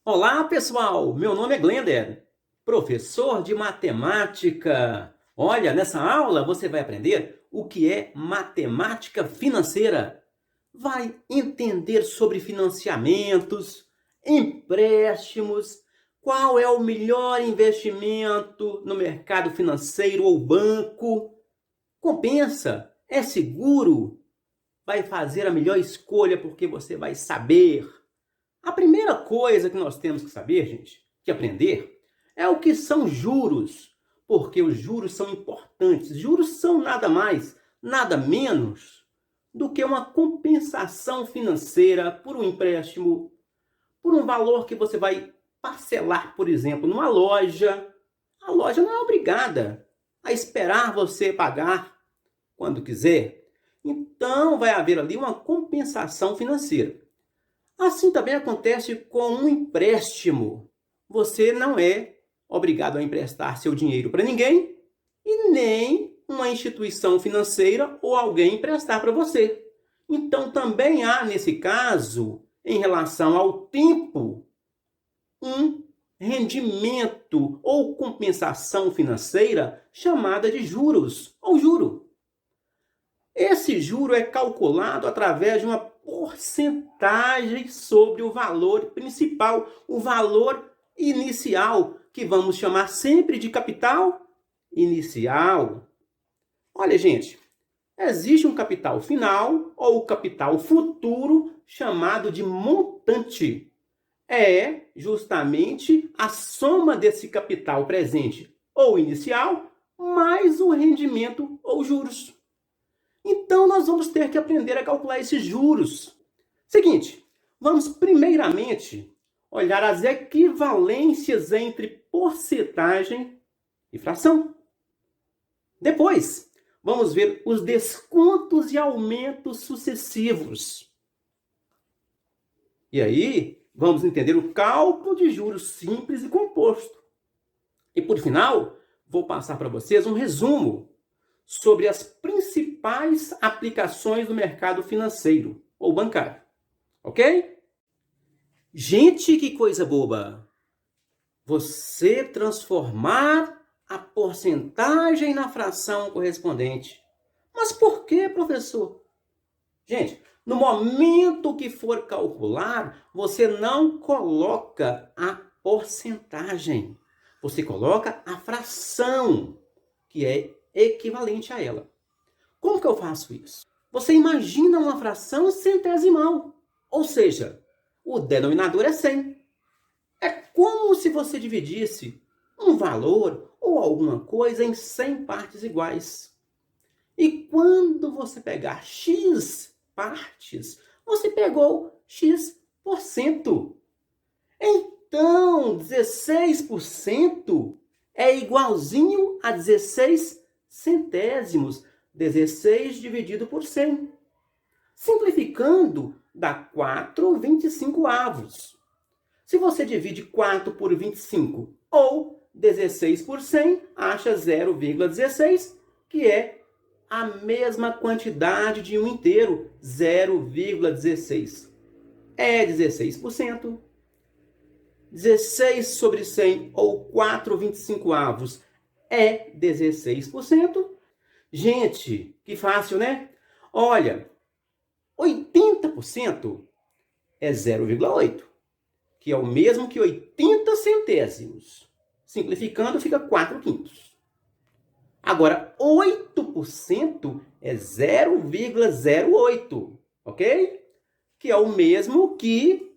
Olá, pessoal! Meu nome é Glender, professor de matemática. Olha, nessa aula você vai aprender o que é matemática financeira. Vai entender sobre financiamentos, empréstimos, qual é o melhor investimento no mercado financeiro ou banco. Compensa? É seguro? Vai fazer a melhor escolha porque você vai saber. A primeira coisa que nós temos que saber, gente, que aprender, é o que são juros, porque os juros são importantes. Juros são nada mais, nada menos do que uma compensação financeira por um empréstimo, por um valor que você vai parcelar, por exemplo, numa loja. A loja não é obrigada a esperar você pagar quando quiser. Então, vai haver ali uma compensação financeira. Assim também acontece com um empréstimo. Você não é obrigado a emprestar seu dinheiro para ninguém e nem uma instituição financeira ou alguém emprestar para você. Então também há, nesse caso, em relação ao tempo, um rendimento ou compensação financeira chamada de juros ou juro. Esse juro é calculado através de uma porcentagem sobre o valor principal, o valor inicial, que vamos chamar sempre de capital inicial. Olha, gente, existe um capital final ou capital futuro chamado de montante. É justamente a soma desse capital presente ou inicial mais o rendimento ou juros. Então, nós vamos ter que aprender a calcular esses juros. Seguinte, vamos primeiramente olhar as equivalências entre porcentagem e fração. Depois, vamos ver os descontos e aumentos sucessivos. E aí, vamos entender o cálculo de juros simples e composto. E por final, vou passar para vocês um resumo sobre as principais aplicações do mercado financeiro ou bancário. Ok? Gente, que coisa boba! Você transformar a porcentagem na fração correspondente. Mas por que, professor? Gente, no momento que for calcular, você não coloca a porcentagem. Você coloca a fração, que é equivalente a ela. Como que eu faço isso? Você imagina uma fração centesimal, ou seja, o denominador é 100. É como se você dividisse um valor ou alguma coisa em 100 partes iguais. E quando você pegar x partes, você pegou x%. Então, 16% é igualzinho a 16 centésimos. 16 dividido por 100. Simplificando, dá 4/25. Se você divide 4 por 25 ou 16 por 100, acha 0,16, que é a mesma quantidade de um inteiro, 0,16. É 16%. 16 sobre 100 ou 4/25 é 16%. Gente, que fácil, né? Olha, 80% é 0,8, que é o mesmo que 80 centésimos. Simplificando, fica 4/5. Agora, 8% é 0,08, ok? Que é o mesmo que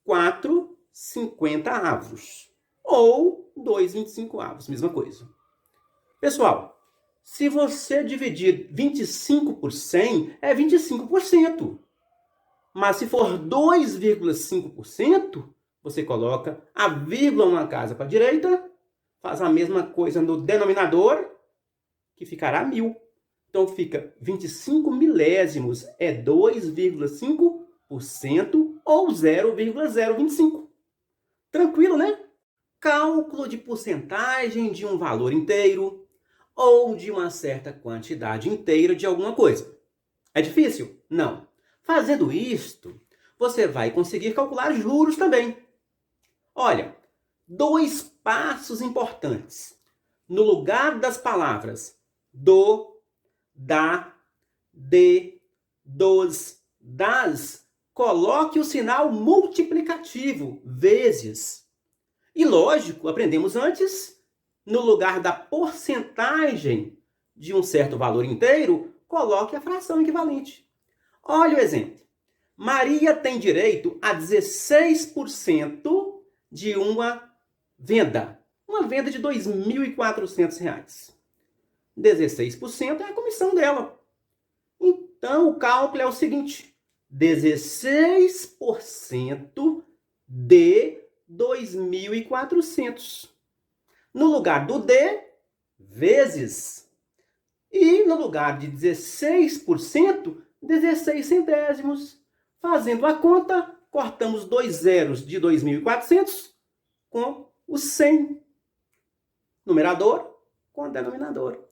4/50, ou 2/25, mesma coisa. Pessoal, se você dividir 25 por 100, é 25%. Mas se for 2,5%, você coloca a vírgula uma casa para a direita, faz a mesma coisa no denominador, que ficará 1000. Então fica 25 milésimos, é 2,5% ou 0,025. Tranquilo, né? Cálculo de porcentagem de um valor inteiro ou de uma certa quantidade inteira de alguma coisa. É difícil? Não. Fazendo isto, você vai conseguir calcular juros também. Olha, dois passos importantes. No lugar das palavras do, da, de, dos, das, coloque o sinal multiplicativo, vezes. E lógico, aprendemos antes, no lugar da porcentagem de um certo valor inteiro, coloque a fração equivalente. Olha o exemplo. Maria tem direito a 16% de uma venda de R$ 2.400. 16% é a comissão dela. Então, o cálculo é o seguinte: 16% de 2.400. No lugar do D, vezes. E no lugar de 16%, 16 centésimos. Fazendo a conta, cortamos 2 zeros de 2.400 com o 100. Numerador com denominador.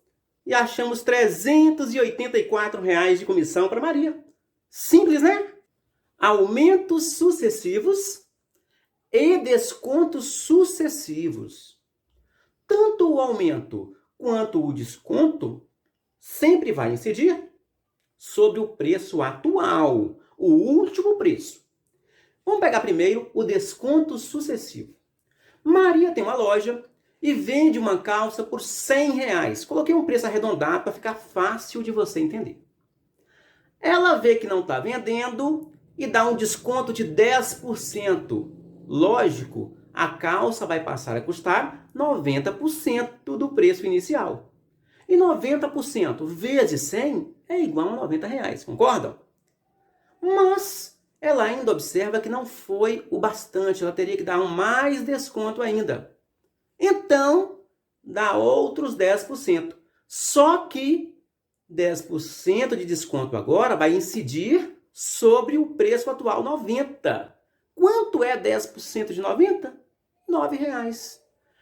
E achamos R$ 384 de comissão para Maria. Simples, né? Aumentos sucessivos e descontos sucessivos. Tanto o aumento quanto o desconto sempre vai incidir sobre o preço atual, o último preço. Vamos pegar primeiro o desconto sucessivo. Maria tem uma loja e vende uma calça por R$ 100. Coloquei um preço arredondado para ficar fácil de você entender. Ela vê que não está vendendo e dá um desconto de 10%. Lógico, a calça vai passar a custar 90% do preço inicial. E 90% vezes 100 é igual a R$ 90, concordam? Mas ela ainda observa que não foi o bastante, ela teria que dar mais desconto ainda. Então, dá outros 10%. Só que 10% de desconto agora vai incidir sobre o preço atual, 90. Quanto é 10% de 90? R$ 9.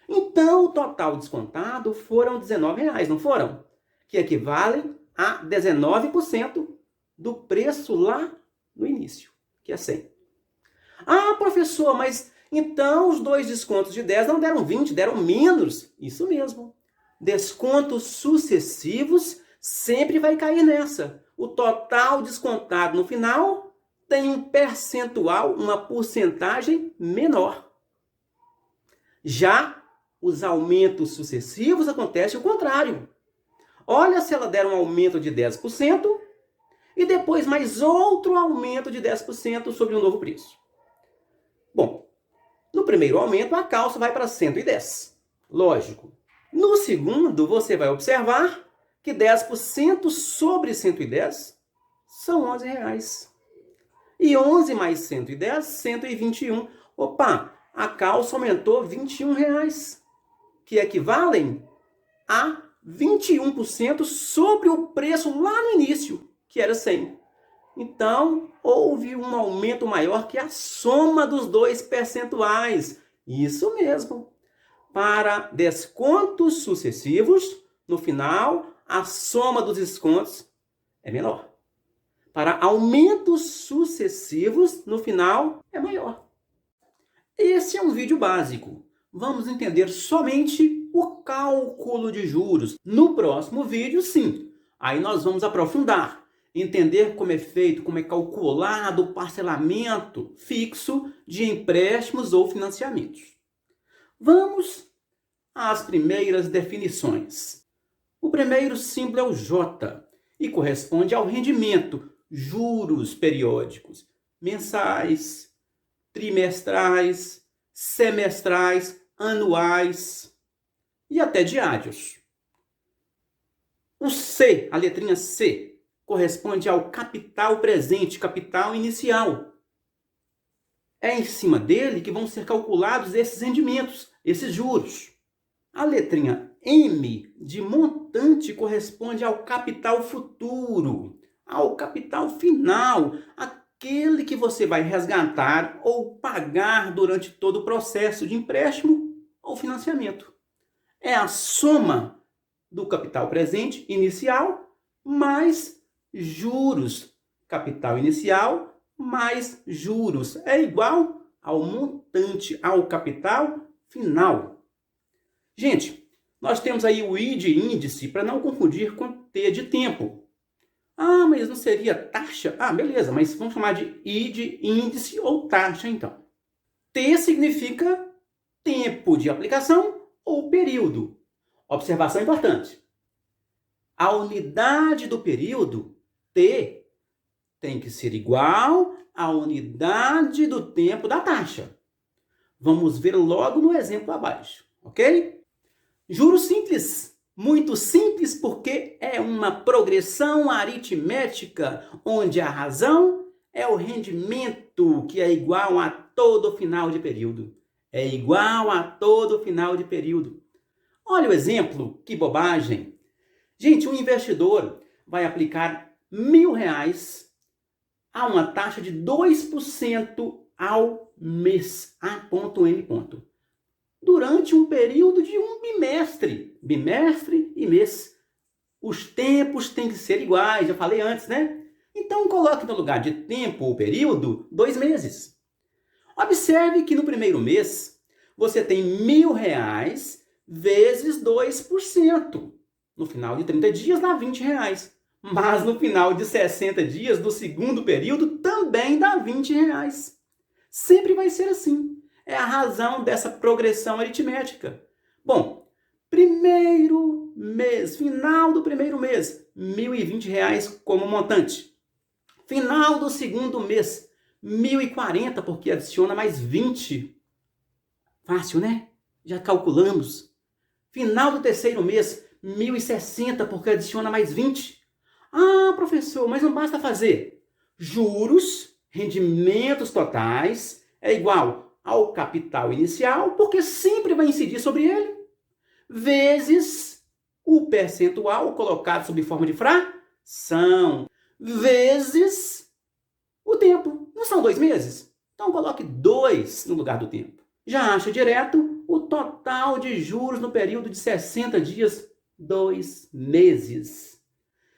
Então, o total descontado foram R$ 19, não foram? Que equivalem a 19% do preço lá no início, que é 100. Ah, professor, mas então os dois descontos de 10 não deram 20, deram menos. Isso mesmo. Descontos sucessivos sempre vai cair nessa. O total descontado no final tem um percentual, uma porcentagem menor. Já os aumentos sucessivos acontece o contrário. Olha se ela der um aumento de 10% e depois mais outro aumento de 10% sobre um novo preço. Bom, no primeiro aumento a calça vai para 110. Lógico. No segundo você vai observar que 10% sobre 110 são R$ 11. E 11 mais 110, 121. Opa, a calça aumentou R$ 21, que equivalem a 21% sobre o preço lá no início, que era 100. Então, houve um aumento maior que a soma dos dois percentuais. Isso mesmo. Para descontos sucessivos, no final, a soma dos descontos é menor. Para aumentos sucessivos, no final, é maior. Esse é um vídeo básico. Vamos entender somente o cálculo de juros. No próximo vídeo, sim. Aí nós vamos aprofundar, entender como é feito, como é calculado o parcelamento fixo de empréstimos ou financiamentos. Vamos às primeiras definições. O primeiro símbolo é o J e corresponde ao rendimento, juros periódicos, mensais, trimestrais, semestrais, anuais e até diários. O C, a letrinha C, corresponde ao capital presente, capital inicial. É em cima dele que vão ser calculados esses rendimentos, esses juros. A letrinha M, de montante, corresponde ao capital futuro, ao capital final, aquele que você vai resgatar ou pagar durante todo o processo de empréstimo ou financiamento. É a soma do capital presente inicial mais juros. Capital inicial mais juros é igual ao montante, ao capital final. Gente, nós temos aí o I de índice para não confundir com T de tempo. Ah, mas não seria taxa? Ah, beleza, mas vamos chamar de I de índice ou taxa então. T significa tempo de aplicação ou período. Observação importante. A unidade do período, T, tem que ser igual à unidade do tempo da taxa. Vamos ver logo no exemplo abaixo, ok? Juros simples. Muito simples porque é uma progressão aritmética onde a razão é o rendimento, que é igual a todo final de período. É igual a todo final de período. Olha o exemplo, que bobagem. Gente, um investidor vai aplicar R$ 1.000 a uma taxa de 2% ao mês, A.M. Durante um período de um bimestre, bimestre e mês. Os tempos têm que ser iguais, já falei antes, né? Então coloque no lugar de tempo ou período 2 meses. Observe que no primeiro mês você tem R$ 1.000 vezes 2%. No final de 30 dias dá R$ 20. Mas no final de 60 dias do segundo período também dá R$ 20. Sempre vai ser assim. É a razão dessa progressão aritmética. Bom, primeiro mês, final do primeiro mês, R$ 1.020 como montante. Final do segundo mês, 1.040, porque adiciona mais 20. Fácil, né? Já calculamos. Final do terceiro mês, 1.060, porque adiciona mais 20. Ah, professor, mas não basta fazer. Juros, rendimentos totais, é igual ao capital inicial, porque sempre vai incidir sobre ele, vezes o percentual colocado sob forma de fração, vezes o tempo. Não são 2 meses? Então coloque 2 no lugar do tempo. Já acha direto o total de juros no período de 60 dias, 2 meses.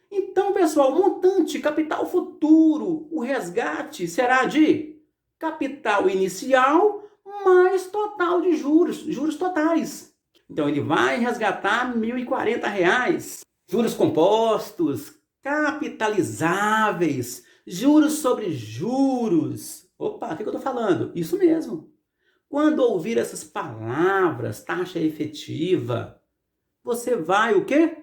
Então, pessoal, montante, capital futuro, o resgate será de capital inicial mais total de juros, juros totais. Então, ele vai resgatar R$ 1.040. Juros compostos, capitalizáveis, juros sobre juros. Opa, o que eu estou falando? Isso mesmo. Quando ouvir essas palavras, taxa efetiva, você vai o quê?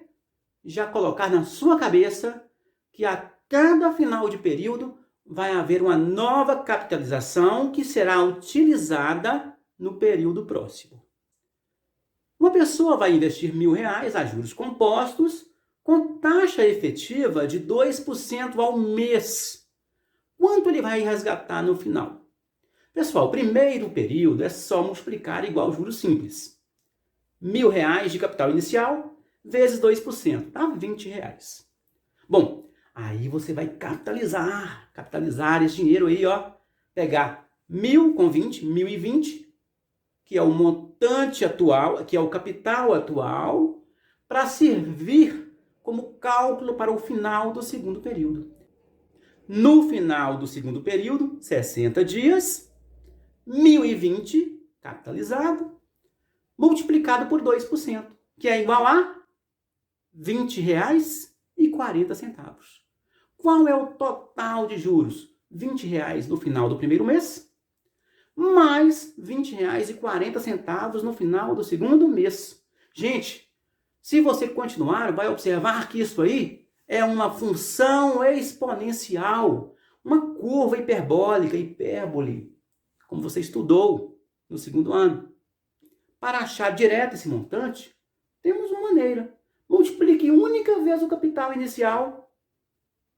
Já colocar na sua cabeça que a cada final de período vai haver uma nova capitalização que será utilizada no período próximo. Uma pessoa vai investir R$ 1.000 a juros compostos com taxa efetiva de 2% ao mês. Quanto ele vai resgatar no final? Pessoal, o primeiro período é só multiplicar igual juros simples. R$ 1.000 de capital inicial vezes 2%, dá R$ 20. Bom, aí você vai capitalizar esse dinheiro aí, ó. Pegar 1.000 com 20, 1.020, que é o montante atual, que é o capital atual, para servir como cálculo para o final do segundo período. No final do segundo período, 60 dias, 1.020 capitalizado, multiplicado por 2%, que é igual a R$ 20,40. Qual é o total de juros? R$ 20 no final do primeiro mês, mais R$ 20,40 no final do segundo mês. Gente, se você continuar, vai observar que isso aí é uma função exponencial, uma curva hiperbólica, hipérbole, como você estudou no segundo ano. Para achar direto esse montante, temos uma maneira. Multiplique única vez o capital inicial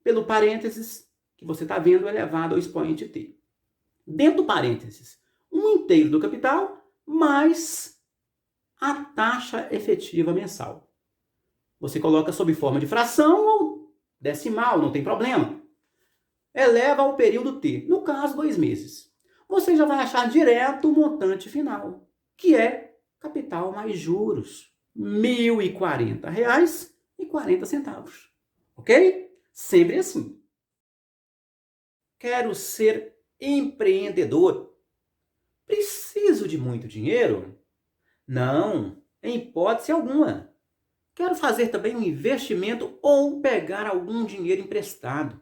pelo parênteses que você está vendo elevado ao expoente t. Dentro do parênteses, 1/3 do capital mais a taxa efetiva mensal. Você coloca sob forma de fração ou decimal, não tem problema. Eleva ao período t, no caso 2 meses. Você já vai achar direto o montante final, que é capital mais juros. R$ 1.040,40. Ok? Sempre assim. Quero ser empreendedor. Preciso de muito dinheiro? Não, em hipótese alguma. Quero fazer também um investimento ou pegar algum dinheiro emprestado.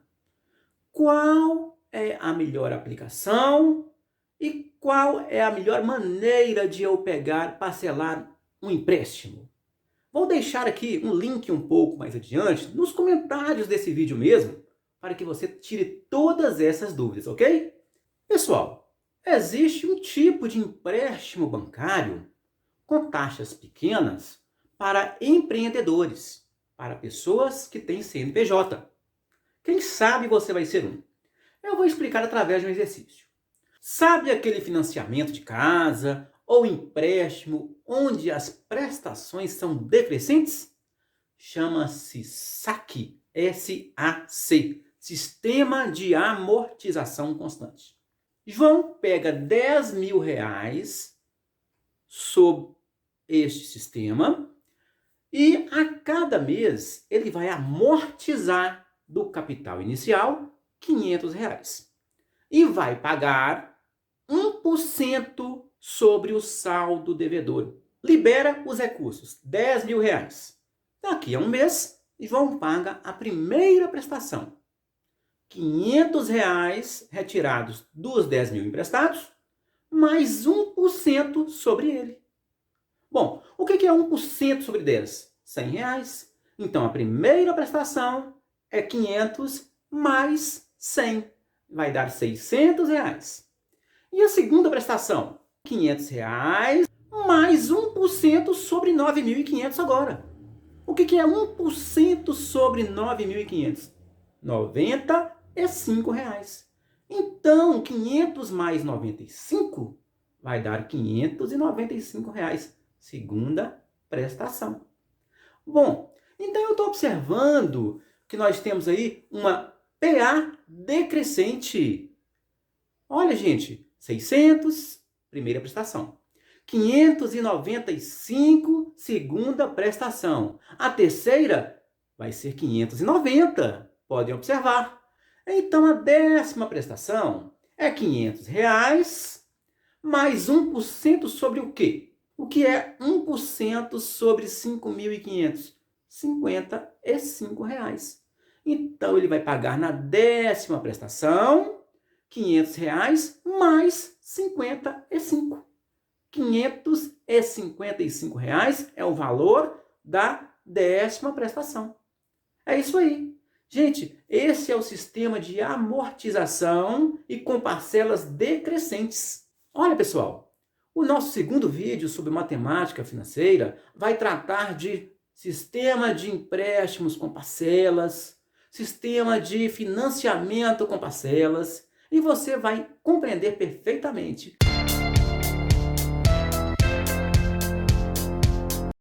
Qual é a melhor aplicação e qual é a melhor maneira de eu parcelar um empréstimo? Vou deixar aqui um link um pouco mais adiante, nos comentários desse vídeo mesmo, para que você tire todas essas dúvidas, ok? Pessoal, existe um tipo de empréstimo bancário com taxas pequenas para empreendedores, para pessoas que têm CNPJ. Quem sabe você vai ser um. Eu vou explicar através de um exercício. Sabe aquele financiamento de casa ou empréstimo onde as prestações são decrescentes? Chama-se SAC, S-A-C, Sistema de Amortização Constante. João pega R$ 10.000 sob este sistema e a cada mês ele vai amortizar do capital inicial R$ 500 e vai pagar 1% sobre o saldo devedor. Libera os recursos, R$ 10.000. Daqui a um mês, João paga a primeira prestação. R$ 500 retirados dos 10.000 emprestados, mais 1% sobre ele. Bom, o que é 1% sobre 10? R$ 100. Então, a primeira prestação é 500 mais 100. Vai dar R$ 600. E a segunda prestação? R$ 500 mais 1% sobre 9.500 agora. O que é 1% sobre 9.500? R$ 95. Então, 500 mais 95 vai dar R$ 595. Segunda prestação. Bom, então eu estou observando que nós temos aí uma PA decrescente. Olha, gente, 600, primeira prestação. 595, segunda prestação. A terceira vai ser 590, podem observar. Então, a 10ª prestação é R$ 500 mais 1% sobre o quê? O que é 1% sobre 5.500? R$ 55. Então, ele vai pagar na 10ª prestação R$ 500 mais 55. R$ 555 é o valor da 10ª prestação. É isso aí. Gente, esse é o sistema de amortização e com parcelas decrescentes. Olha, pessoal, o nosso segundo vídeo sobre matemática financeira vai tratar de sistema de empréstimos com parcelas, sistema de financiamento com parcelas, e você vai compreender perfeitamente